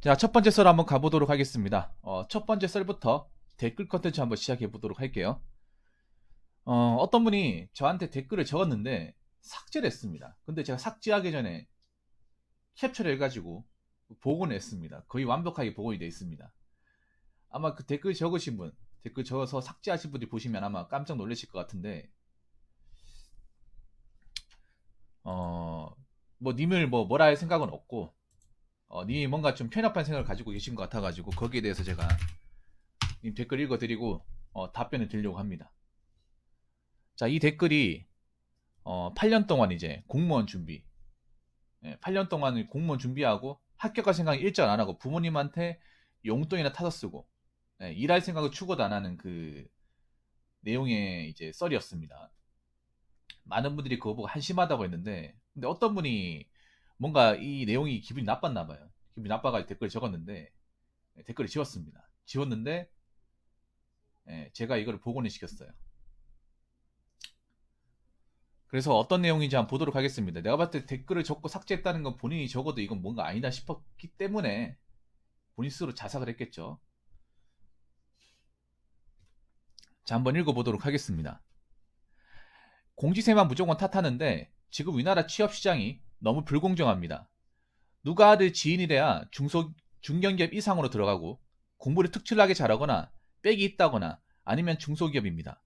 자, 첫 번째 썰 한번 가보도록 하겠습니다. 첫 번째 썰부터 댓글 컨텐츠 한번 시작해 보도록 할게요. 어떤 분이 저한테 댓글을 적었는데 삭제를 했습니다. 근데 제가 삭제하기 전에 캡처를 해가지고 복원을 했습니다. 거의 완벽하게 복원이 되어 있습니다. 아마 그 댓글 적으신 분, 댓글 적어서 삭제하신 분들이 보시면 아마 깜짝 놀라실 것 같은데, 뭐 님을 뭐라 할 생각은 없고, 님이 뭔가 좀 편협한 생각을 가지고 계신 것 같아가지고 거기에 대해서 제가 님 댓글 읽어드리고 답변을 드리려고 합니다. 자, 이 댓글이 8년 동안 이제 공무원 준비, 8년 동안 공무원 준비하고 합격할 생각이 일절 안 하고 부모님한테 용돈이나 타서 쓰고 일할 생각을 추구도 안 하는 그 내용의 이제 썰이었습니다. 많은 분들이 그거 보고 한심하다고 했는데, 근데 어떤 분이 뭔가 이 내용이 기분이 나빴나 봐요. 기분이 나빠가지고 댓글 적었는데, 댓글을 지웠습니다. 지웠는데 제가 이걸 복원을 시켰어요. 그래서 어떤 내용인지 한번 보도록 하겠습니다. 내가 봤을 때 댓글을 적고 삭제했다는 건 본인이 적어도 이건 뭔가 아니다 싶었기 때문에 본인 스스로 자삭을 했겠죠. 자, 한번 읽어보도록 하겠습니다. 공지세만 무조건 탓하는데 지금 우리나라 취업시장이 너무 불공정합니다. 누가 아들 지인이 돼야 중견기업 이상으로 들어가고 공부를 특출나게 잘하거나 빽이 있다거나 아니면 중소기업입니다.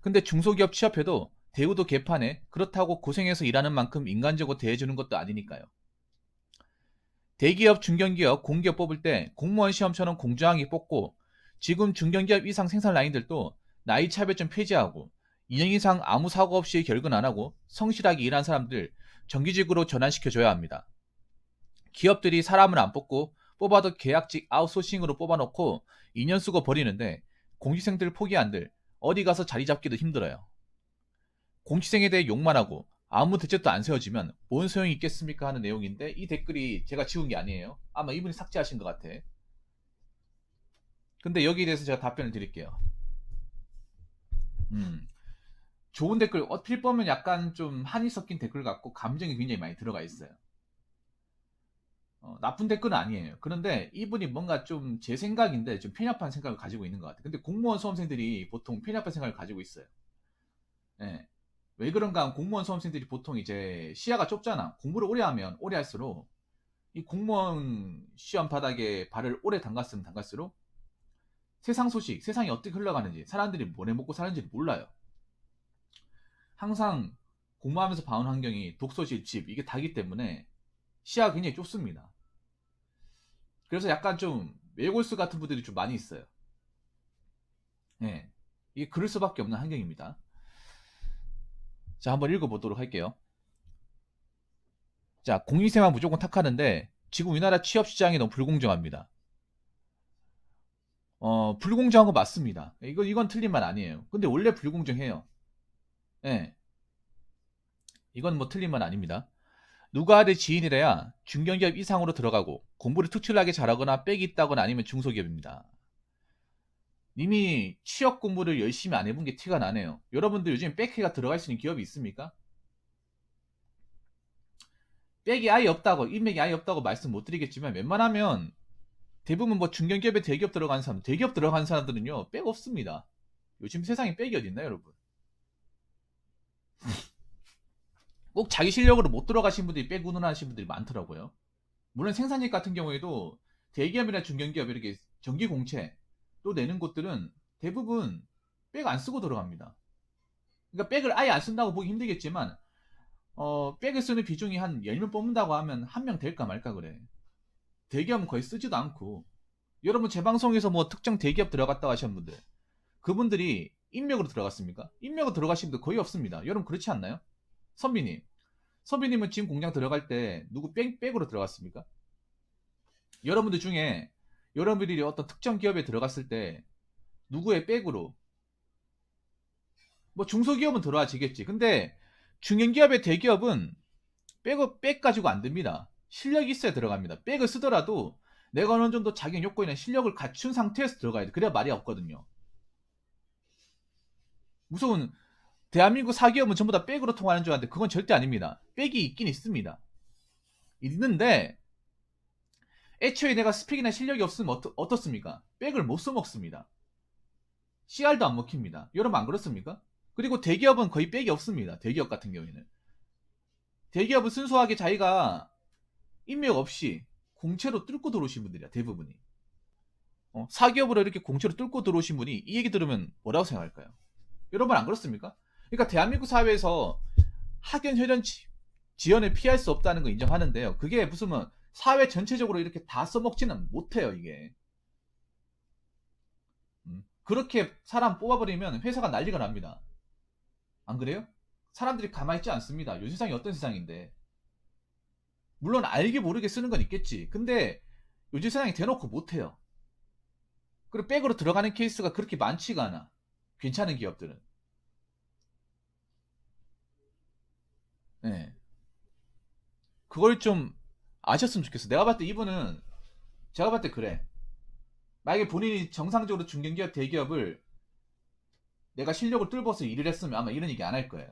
근데 중소기업 취업해도 대우도 개판에 그렇다고 고생해서 일하는 만큼 인간적으로 대해주는 것도 아니니까요. 대기업, 중견기업, 공기업 뽑을 때 공무원 시험처럼 공정하게 뽑고 지금 중견기업 이상 생산 라인들도 나이 차별점 폐지하고 2년 이상 아무 사고 없이 결근 안 하고 성실하게 일한 사람들 정규직으로 전환시켜줘야 합니다. 기업들이 사람을 안 뽑고 뽑아도 계약직 아웃소싱으로 뽑아놓고 2년 쓰고 버리는데 공직생들 포기한들 어디 가서 자리 잡기도 힘들어요. 공직생에 대해 욕만 하고 아무 대책도 안 세워지면 뭔 소용이 있겠습니까 하는 내용인데, 이 댓글이 제가 지운 게 아니에요. 아마 이분이 삭제하신 것 같아. 근데 여기에 대해서 제가 답변을 드릴게요. 좋은 댓글, 어필 보면 약간 좀 한이 섞인 댓글 같고 감정이 굉장히 많이 들어가 있어요. 나쁜 댓글은 아니에요. 그런데 이분이 뭔가 좀 제 생각인데 좀 편협한 생각을 가지고 있는 것 같아요. 근데 공무원 수험생들이 보통 편협한 생각을 가지고 있어요. 예. 왜 그런가 하면 공무원 수험생들이 보통 이제 시야가 좁잖아. 공부를 오래 하면 오래 할수록 이 공무원 시험 바닥에 발을 오래 담갔으면 담갈수록 세상 소식, 세상이 어떻게 흘러가는지, 사람들이 뭘 해먹고 사는지 몰라요. 항상 공부하면서 봐온 환경이 독서실, 집, 이게 다기 때문에 시야가 굉장히 좁습니다. 그래서 약간 좀 외골수 같은 분들이 좀 많이 있어요. 예. 이게 그럴 수밖에 없는 환경입니다. 자, 한번 읽어보도록 할게요. 자, 공익세만 무조건 탓하는데 지금 우리나라 취업시장이 너무 불공정합니다. 불공정한 거 맞습니다. 이건 틀린 말 아니에요. 근데 원래 불공정해요. 예. 이건 뭐 틀린 말 아닙니다. 누가 아들 지인이래야 중견기업 이상으로 들어가고 공부를 특출나게 잘하거나 빽이 있다거나 아니면 중소기업입니다. 이미 취업 공부를 열심히 안 해본 게 티가 나네요. 여러분들 요즘 빽이가 들어갈 수 있는 기업이 있습니까? 빽이 아예 없다고, 인맥이 아예 없다고 말씀 못 드리겠지만 웬만하면 대부분 뭐 중견기업에 대기업 들어가는 사람, 대기업 들어가는 사람들은요 빽 없습니다. 요즘 세상에 빽이 어딨나요, 여러분? 꼭 자기 실력으로 못 들어가신 분들이 빽 운운하시는 분들이 많더라고요. 물론 생산직 같은 경우에도 대기업이나 중견기업 이렇게 정기 공채 또 내는 곳들은 대부분 빽 안 쓰고 들어갑니다. 그러니까 빽을 아예 안 쓴다고 보기 힘들겠지만 빽을 쓰는 비중이 한 10명 뽑는다고 하면 한 명 될까 말까 그래. 대기업은 거의 쓰지도 않고, 여러분 제 방송에서 뭐 특정 대기업 들어갔다 하신 분들, 그분들이 인맥으로 들어갔습니까? 인맥으로 들어가신 분들 거의 없습니다. 여러분 그렇지 않나요? 선비님은 지금 공장 들어갈 때 누구 빽으로 들어갔습니까? 여러분들 중에 여러분들이 어떤 특정 기업에 들어갔을 때 누구의 빽으로, 뭐 중소기업은 들어와지겠지. 근데 중견기업의 대기업은 빽 가지고 안 됩니다. 실력이 있어야 들어갑니다. 빽을 쓰더라도 내가 어느 정도 자격 요건이나 실력을 갖춘 상태에서 들어가야 돼. 그래야 말이 없거든요. 무슨 대한민국 사기업은 전부 다 빽으로 통하는 줄 알았는데 그건 절대 아닙니다. 빽이 있긴 있습니다. 있는데 애초에 내가 스펙이나 실력이 없으면 어떻습니까? 백을 못 써먹습니다. CR도 안 먹힙니다. 여러분 안 그렇습니까? 그리고 대기업은 거의 백이 없습니다. 대기업 같은 경우에는. 대기업은 순수하게 자기가 인맥 없이 공채로 뚫고 들어오신 분들이야, 대부분이. 사기업으로 이렇게 공채로 뚫고 들어오신 분이 이 얘기 들으면 뭐라고 생각할까요? 여러분 안 그렇습니까? 그러니까 대한민국 사회에서 학연, 혈연, 지연을 피할 수 없다는 거 인정하는데요. 그게 무슨 사회 전체적으로 이렇게 다 써먹지는 못해요, 이게. 그렇게 사람 뽑아버리면 회사가 난리가 납니다. 안 그래요? 사람들이 가만히 있지 않습니다. 요 세상이 어떤 세상인데. 물론 알게 모르게 쓰는 건 있겠지. 근데 요즘 세상에 대놓고 못해요. 그리고 백으로 들어가는 케이스가 그렇게 많지가 않아. 괜찮은 기업들은. 네. 그걸 좀 아셨으면 좋겠어. 내가 봤을 때 이분은, 제가 봤을 때 그래. 만약에 본인이 정상적으로 중견기업, 대기업을 내가 실력을 뚫어서 일을 했으면 아마 이런 얘기 안 할 거예요.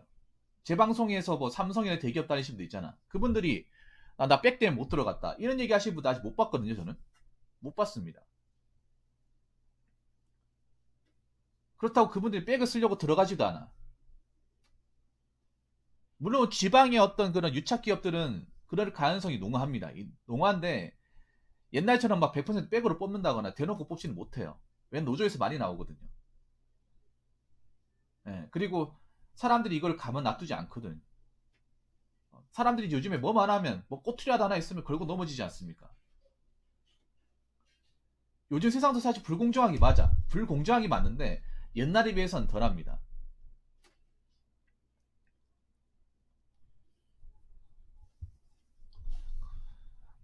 제 방송에서 뭐 삼성이나 대기업 다니신 분도 있잖아. 그분들이 나 백 때문에 못 들어갔다, 이런 얘기 하시는 분도 아직 못 봤거든요. 저는 못 봤습니다. 그렇다고 그분들이 백을 쓰려고 들어가지도 않아. 물론 지방의 어떤 그런 유착 기업들은 그럴 가능성이 농후합니다. 농후한데 옛날처럼 막 100% 백으로 뽑는다거나 대놓고 뽑지는 못해요. 왜? 노조에서 많이 나오거든요. 예, 그리고 사람들이 이걸 가만 놔두지 않거든. 사람들이 요즘에 뭐만 하면 뭐 꼬투리라도 하나 있으면 걸고 넘어지지 않습니까? 요즘 세상도 사실 불공정하기 맞아. 불공정하기 맞는데 옛날에 비해서는 덜합니다.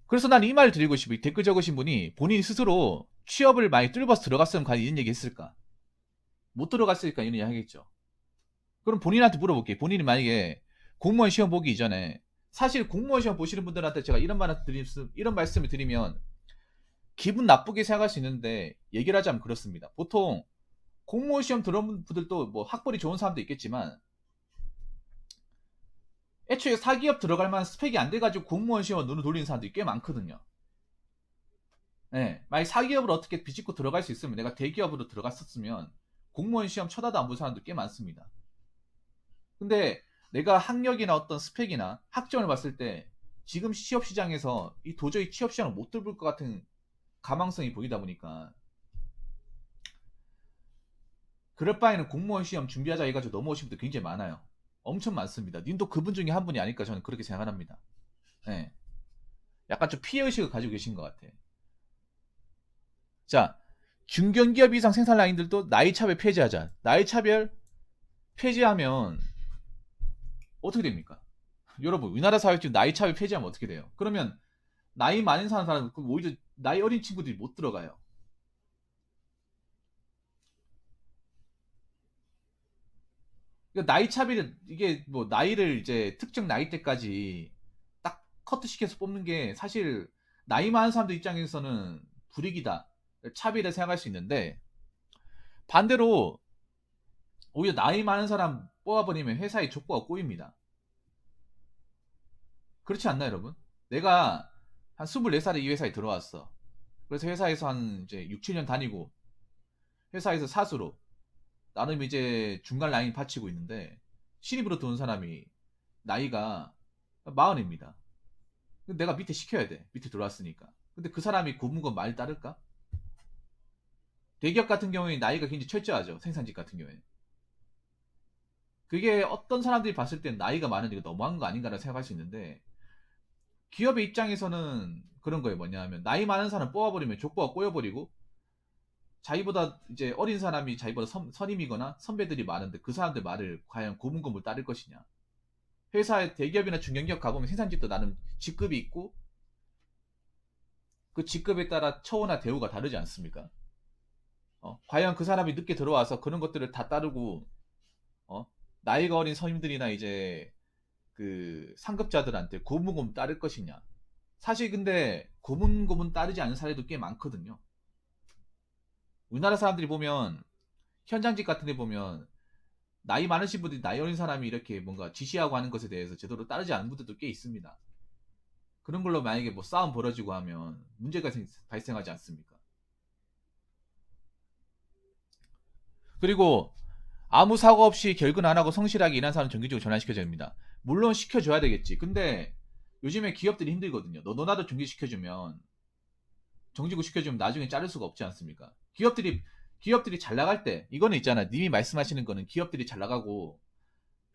그래서 난 이 말을 드리고 싶어. 댓글 적으신 분이 본인이 스스로 취업을 많이 뚫어서 들어갔으면 과연 이런 얘기 했을까? 못 들어갔으니까 이런 얘기 하겠죠. 그럼 본인한테 물어볼게. 본인이 만약에 공무원 시험 보기 이전에, 사실 공무원 시험 보시는 분들한테 제가 이런 말씀을 드리면 기분 나쁘게 생각할 수 있는데, 얘기를 하자면 그렇습니다. 보통 공무원 시험 들어본 분들도 뭐 학벌이 좋은 사람도 있겠지만 애초에 사기업 들어갈 만한 스펙이 안 돼가지고 공무원 시험을 눈을 돌리는 사람들이 꽤 많거든요. 네, 만약 사기업을 어떻게 비집고 들어갈 수 있으면, 내가 대기업으로 들어갔었으면 공무원 시험 쳐다도 안 본 사람도 꽤 많습니다. 근데 내가 학력이나 어떤 스펙이나 학점을 봤을 때 지금 취업 시장에서 이 도저히 취업 시장을 못 뚫을 것 같은 가망성이 보이다 보니까, 그럴 바에는 공무원 시험 준비하자 해가지고 넘어오신 분들 굉장히 많아요. 엄청 많습니다. 님도 그분 중에 한 분이 아닐까 저는 그렇게 생각합니다. 네. 약간 좀 피해의식을 가지고 계신 것 같아. 자, 중견기업 이상 생산 라인들도 나이차별 폐지하자. 나이차별 폐지하면 어떻게 됩니까? 여러분, 우리나라 사회 지금 나이차별 폐지하면 어떻게 돼요? 그러면 나이 많은 사람, 오히려 나이 어린 친구들이 못 들어가요. 그러니까 나이차별이, 이게 뭐 나이를 이제 특정 나이대까지 딱 커트시켜서 뽑는 게 사실 나이 많은 사람들 입장에서는 불이익이다, 차별을 생각할 수 있는데, 반대로 오히려 나이 많은 사람 뽑아버리면 회사의 족보가 꼬입니다. 그렇지 않나 여러분? 내가 한 24살에 이 회사에 들어왔어. 그래서 회사에서 한 이제 6, 7년 다니고 회사에서 사수로 나름 이제 중간 라인 받치고 있는데, 신입으로 들어온 사람이 나이가 40입니다. 내가 밑에 시켜야 돼. 밑에 들어왔으니까. 근데 그 사람이 고문건 말 따를까? 대기업 같은 경우에 나이가 굉장히 철저하죠. 생산직 같은 경우에. 그게 어떤 사람들이 봤을 땐 나이가 많은데 이거 너무한 거 아닌가라고 생각할 수 있는데, 기업의 입장에서는 그런 거예요. 뭐냐 하면 나이 많은 사람 뽑아버리면 족보가 꼬여버리고, 자기보다 이제 어린 사람이 자기보다 선임이거나 선배들이 많은데 그 사람들 말을 과연 고문고물 따를 것이냐. 회사의 대기업이나 중견기업 가보면 생산직도 나름 직급이 있고 그 직급에 따라 처우나 대우가 다르지 않습니까? 과연 그 사람이 늦게 들어와서 그런 것들을 다 따르고 어? 나이가 어린 선임들이나 이제 그 상급자들한테 고문고문 따를 것이냐. 사실 근데 고문고문 따르지 않은 사례도 꽤 많거든요. 우리나라 사람들이 보면 현장직 같은 데 보면 나이 많으신 분들이 나이 어린 사람이 이렇게 뭔가 지시하고 하는 것에 대해서 제대로 따르지 않는 분들도 꽤 있습니다. 그런 걸로 만약에 뭐 싸움 벌어지고 하면 문제가 발생하지 않습니까? 그리고 아무 사고 없이 결근 안 하고 성실하게 일하는 사람 정규직으로 전환시켜줘야 됩니다. 물론 시켜줘야 되겠지. 근데 요즘에 기업들이 힘들거든요. 너도 나도 정규직시켜주면 정규직으로 시켜주면 나중에 자를 수가 없지 않습니까? 기업들이 잘 나갈 때 이거는 있잖아. 님이 말씀하시는 거는 기업들이 잘 나가고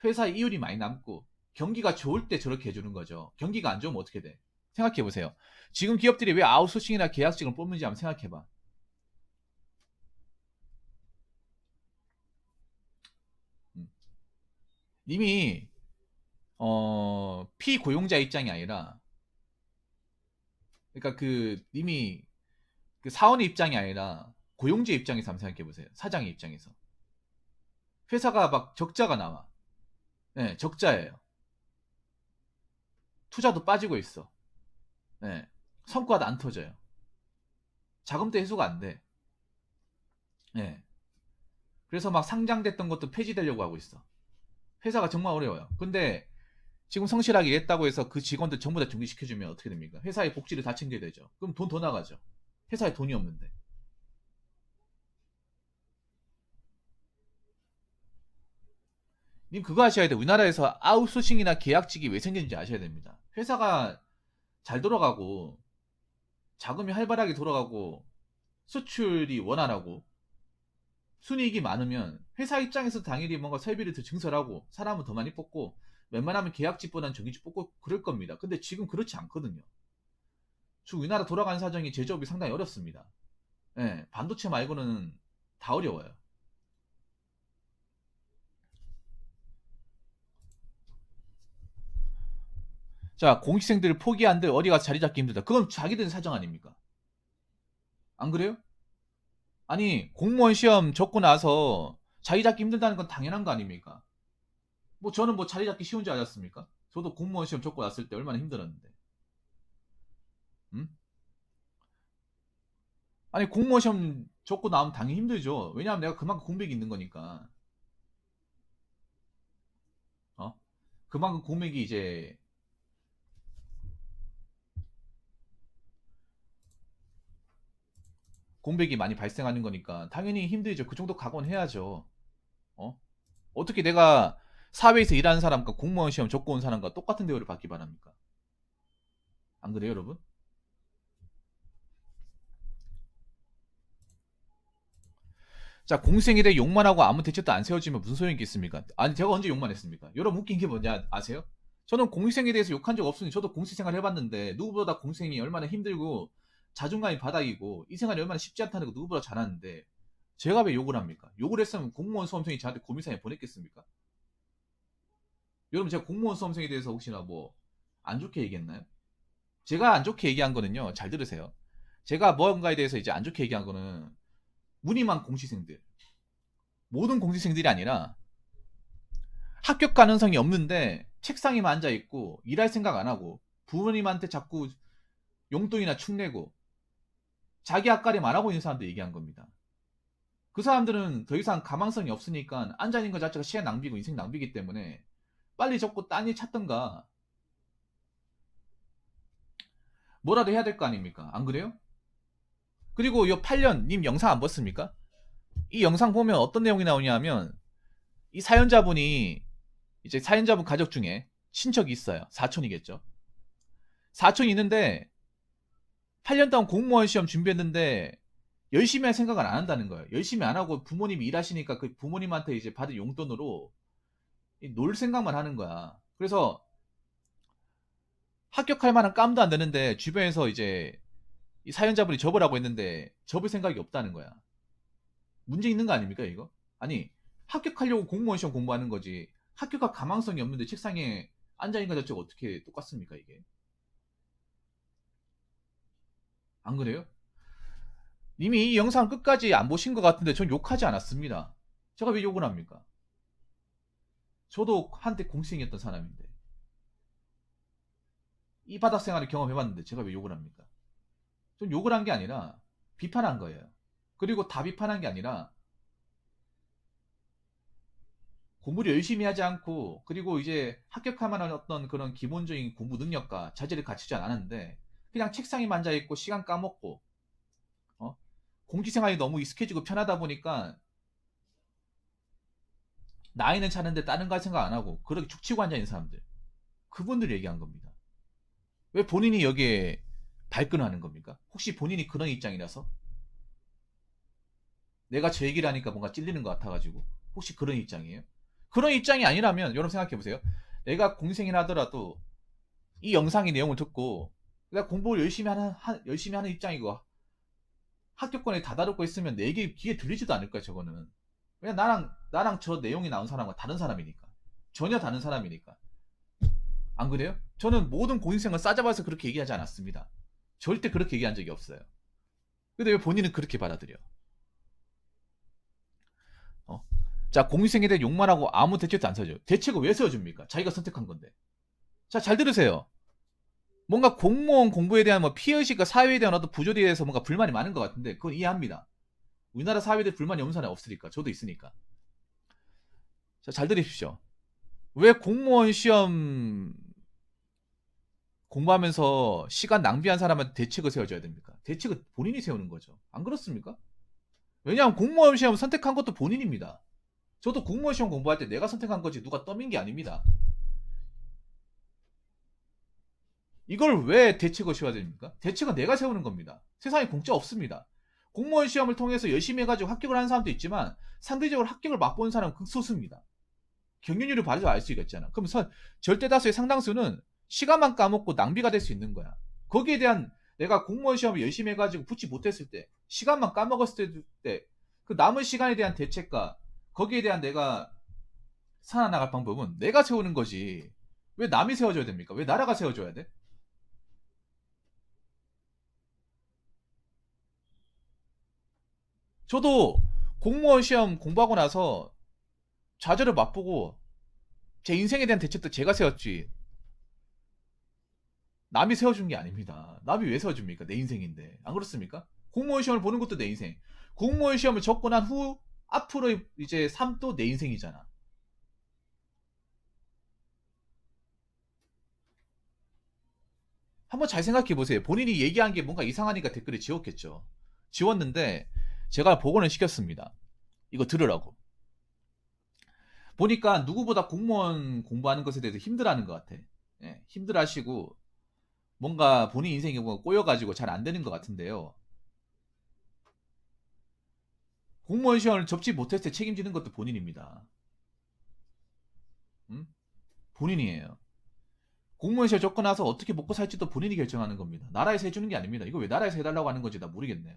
회사에 이율이 많이 남고 경기가 좋을 때 저렇게 해주는 거죠. 경기가 안 좋으면 어떻게 돼? 생각해보세요. 지금 기업들이 왜 아웃소싱이나 계약직을 뽑는지 한번 생각해봐. 님이 피고용자 입장이 아니라 그러니까 그 님이 그 사원의 입장이 아니라 고용자 입장에서 한번 생각해보세요. 사장의 입장에서. 회사가 막 적자가 나와. 네, 적자예요. 투자도 빠지고 있어. 네, 성과도 안 터져요. 자금도 회수가 안 돼. 네. 그래서 막 상장됐던 것도 폐지되려고 하고 있어. 회사가 정말 어려워요. 근데 지금 성실하게 일했다고 해서 그 직원들 전부 다 중지시켜주면 어떻게 됩니까? 회사의 복지를 다 챙겨야 되죠. 그럼 돈 더 나가죠. 회사에 돈이 없는데. 님 그거 아셔야 돼요. 우리나라에서 아웃소싱이나 계약직이 왜 생겼는지 아셔야 됩니다. 회사가 잘 돌아가고 자금이 활발하게 돌아가고 수출이 원활하고 순이익이 많으면 회사 입장에서 당연히 뭔가 설비를 더 증설하고 사람을 더 많이 뽑고 웬만하면 계약직보다는 정규직 뽑고 그럴 겁니다. 근데 지금 그렇지 않거든요. 지금 우리나라 돌아가는 사정이 제조업이 상당히 어렵습니다. 예, 반도체 말고는 다 어려워요. 자, 공식생들 포기한들 어디 가서 자리 잡기 힘들다. 그건 자기들 사정 아닙니까? 안 그래요? 아니, 공무원 시험 접고 나서 자리 잡기 힘들다는 건 당연한 거 아닙니까? 뭐 저는 뭐 자리 잡기 쉬운 줄 알았습니까? 저도 공무원 시험 접고 났을 때 얼마나 힘들었는데. 음? 아니, 공무원 시험 접고 나오면 당연히 힘들죠. 왜냐하면 내가 그만큼 공백이 있는 거니까. 어? 그만큼 공백이 이제 공백이 많이 발생하는 거니까 당연히 힘들죠. 그 정도 각오는 해야죠. 어? 어떻게 내가 사회에서 일하는 사람과 공무원 시험 접고 온 사람과 똑같은 대우를 받기 바랍니까? 안 그래요, 여러분? 자, 공생에 대해 욕만 하고 아무 대책도 안 세워지면 무슨 소용이 있겠습니까? 아니, 제가 언제 욕만 했습니까? 여러분 웃긴 게 뭔지 아세요? 저는 공생에 대해서 욕한 적 없으니 저도 공시생활 해봤는데 누구보다 공생이 얼마나 힘들고 자존감이 바닥이고 이 생활이 얼마나 쉽지 않다는 거 누구보다 잘 아는데 제가 왜 욕을 합니까? 욕을 했으면 공무원 수험생이 저한테 고민상에 보냈겠습니까? 여러분 제가 공무원 수험생에 대해서 혹시나 뭐 안 좋게 얘기했나요? 제가 안 좋게 얘기한 거는요. 잘 들으세요. 제가 뭔가에 대해서 이제 안 좋게 얘기한 거는 무늬만 공시생들 모든 공시생들이 아니라 합격 가능성이 없는데 책상에만 앉아 있고 일할 생각 안 하고 부모님한테 자꾸 용돈이나 축내고 자기 앞가림 안 하고 있는 사람들 얘기한 겁니다. 그 사람들은 더 이상 가망성이 없으니까 앉아 있는 것 자체가 시간 낭비고 인생 낭비이기 때문에 빨리 접고 딴 일 찾던가 뭐라도 해야 될 거 아닙니까? 안 그래요? 그리고 이 8년 님 영상 안 봤습니까? 이 영상 보면 어떤 내용이 나오냐면 이 사연자분이 이제 사연자분 가족 중에 친척이 있어요. 사촌이겠죠. 사촌이 있는데 8년 동안 공무원 시험 준비했는데 열심히 할 생각을 안 한다는 거예요. 열심히 안 하고 부모님이 일하시니까 그 부모님한테 이제 받은 용돈으로 놀 생각만 하는 거야. 그래서 합격할 만한 깜도 안 되는데 주변에서 이제 이 사연자분이 접으라고 했는데 접을 생각이 없다는 거야. 문제 있는 거 아닙니까 이거? 아니 합격하려고 공무원 시험 공부하는 거지 합격할 가망성이 없는데 책상에 앉아있는 것 자체가 어떻게 똑같습니까 이게? 안 그래요? 이미 이 영상 끝까지 안 보신 것 같은데 전 욕하지 않았습니다. 제가 왜 욕을 합니까? 저도 한때 공시생이었던 사람인데 이 바닥 생활을 경험해봤는데 제가 왜 욕을 합니까? 전 욕을 한 게 아니라 비판한 거예요. 그리고 다 비판한 게 아니라 공부를 열심히 하지 않고, 그리고 이제 합격할 만한 어떤 그런 기본적인 공부 능력과 자질을 갖추지 않았는데 그냥 책상에 앉아 있고 시간 까먹고, 어? 공직생활이 너무 익숙해지고 편하다 보니까 나이는 차는데 다른 거 생각 안 하고 그렇게 죽치고 앉아 있는 사람들, 그분들 얘기한 겁니다. 왜 본인이 여기에 발끈하는 겁니까? 혹시 본인이 그런 입장이라서? 내가 저 얘기를 하니까 뭔가 찔리는 것 같아가지고 혹시 그런 입장이에요? 그런 입장이 아니라면 여러분 생각해보세요. 내가 공생이라 하더라도 이 영상의 내용을 듣고 내가 공부를 열심히 하는 입장이고 합격권에 다다르고 있으면 내 얘기 귀에 들리지도 않을 거야 저거는. 왜냐 나랑 저 내용이 나온 사람과 다른 사람이니까, 전혀 다른 사람이니까. 안 그래요? 저는 모든 공인생을 싸잡아서 그렇게 얘기하지 않았습니다. 절대 그렇게 얘기한 적이 없어요. 근데 왜 본인은 그렇게 받아들여? 어? 자, 공인생에 대해 욕만 하고 아무 대책도 안 세워줘요. 대책을 왜 세워줍니까? 자기가 선택한 건데. 자, 잘 들으세요. 뭔가 공무원 공부에 대한 뭐 피해의식과 사회에 대한 어떤 부조리에 대해서 뭔가 불만이 많은 것 같은데 그건 이해합니다. 우리나라 사회에 불만이 없는 사람이 없으니까. 저도 있으니까. 자, 잘 들으십시오. 왜 공무원 시험 공부하면서 시간 낭비한 사람한테 대책을 세워줘야 됩니까? 대책을 본인이 세우는 거죠. 안 그렇습니까? 왜냐하면 공무원 시험 선택한 것도 본인입니다. 저도 공무원 시험 공부할 때 내가 선택한 거지 누가 떠민 게 아닙니다. 이걸 왜 대책을 세워야 됩니까? 대책은 내가 세우는 겁니다. 세상에 공짜 없습니다. 공무원 시험을 통해서 열심히 해가지고 합격을 하는 사람도 있지만 상대적으로 합격을 맛보는 사람은 극소수입니다. 경쟁률을 봐서 알 수가 있잖아. 그럼 절대 다수의 상당수는 시간만 까먹고 낭비가 될 수 있는 거야. 거기에 대한 내가 공무원 시험을 열심히 해가지고 붙지 못했을 때, 시간만 까먹었을 때, 그 남은 시간에 대한 대책과 거기에 대한 내가 살아나갈 방법은 내가 세우는 거지. 왜 남이 세워줘야 됩니까? 왜 나라가 세워줘야 돼? 저도 공무원 시험 공부하고 나서 좌절을 맛보고 제 인생에 대한 대책도 제가 세웠지. 남이 세워준 게 아닙니다. 남이 왜 세워줍니까? 내 인생인데. 안 그렇습니까? 공무원 시험을 보는 것도 내 인생. 공무원 시험을 접고 난 후 앞으로 이제 삶도 내 인생이잖아. 한번 잘 생각해 보세요. 본인이 얘기한 게 뭔가 이상하니까 댓글에 지웠겠죠. 지웠는데 제가 복원을 시켰습니다. 이거 들으라고. 보니까 누구보다 공무원 공부하는 것에 대해서 힘들어하는 것 같아. 예, 힘들어하시고 뭔가 본인 인생이 뭔가 꼬여가지고 잘 안 되는 것 같은데요. 공무원 시험을 접지 못했을 때 책임지는 것도 본인입니다. 음? 본인이에요. 공무원 시험 접고 나서 어떻게 먹고 살지도 본인이 결정하는 겁니다. 나라에서 해주는 게 아닙니다. 이거 왜 나라에서 해달라고 하는 건지 나 모르겠네요.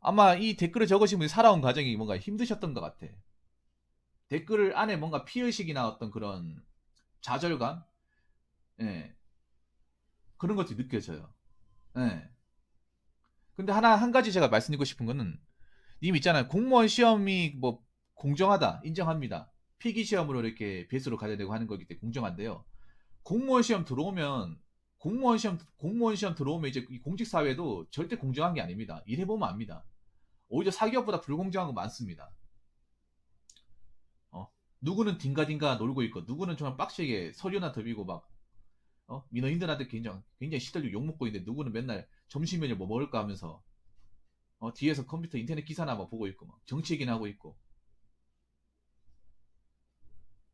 아마 이 댓글을 적으신 분이 살아온 과정이 뭔가 힘드셨던 것 같아. 댓글 안에 뭔가 피의식이나 어떤 그런 좌절감? 예. 그런 것들이 느껴져요. 예. 근데 한 가지 제가 말씀드리고 싶은 거는, 님 있잖아요. 공무원 시험이 뭐 공정하다. 인정합니다. 필기 시험으로 이렇게 배수로 가야 되고 하는 거기 때문에 공정한데요. 공무원 시험 들어오면, 공무원 시험 들어오면 이제 이 공직 사회도 절대 공정한 게 아닙니다. 일해보면 압니다. 오히려 사기업보다 불공정한 거 많습니다. 누구는 딩가딩가 놀고 있고, 누구는 정말 빡시게 서류나 덮이고 막, 민원인들한테 굉장히 시달리고 욕먹고 있는데, 누구는 맨날 점심 메뉴 뭐 먹을까 하면서, 뒤에서 컴퓨터 인터넷 기사나 막 보고 있고, 막 정치 얘기나 하고 있고.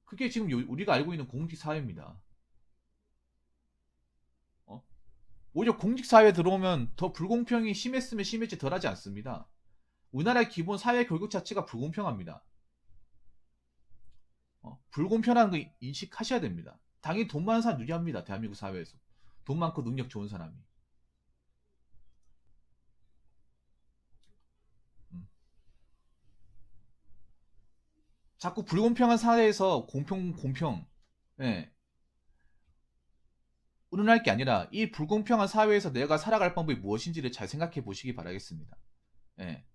그게 지금 우리가 알고 있는 공직 사회입니다. 어? 오히려 공직 사회에 들어오면 더 불공평이 심했으면 심했지 덜하지 않습니다. 우리나라의 기본 사회 교육 자체가 불공평합니다. 불공평한 거 인식하셔야 됩니다. 당연히 돈 많은 사람 유리합니다. 대한민국 사회에서. 돈 많고 능력 좋은 사람이. 음. 자꾸 불공평한 사회에서 공평, 예, 운운할 게 아니라 이 불공평한 사회에서 내가 살아갈 방법이 무엇인지를 잘 생각해 보시기 바라겠습니다. 예.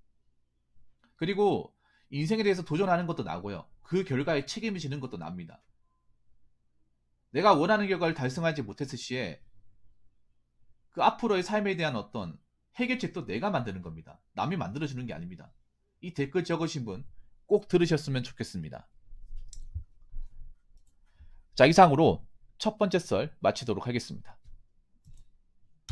그리고 인생에 대해서 도전하는 것도 나고요. 그 결과에 책임을 지는 것도 납니다. 내가 원하는 결과를 달성하지 못했을 시에 그 앞으로의 삶에 대한 어떤 해결책도 내가 만드는 겁니다. 남이 만들어주는 게 아닙니다. 이 댓글 적으신 분 꼭 들으셨으면 좋겠습니다. 자, 이상으로 첫 번째 썰 마치도록 하겠습니다.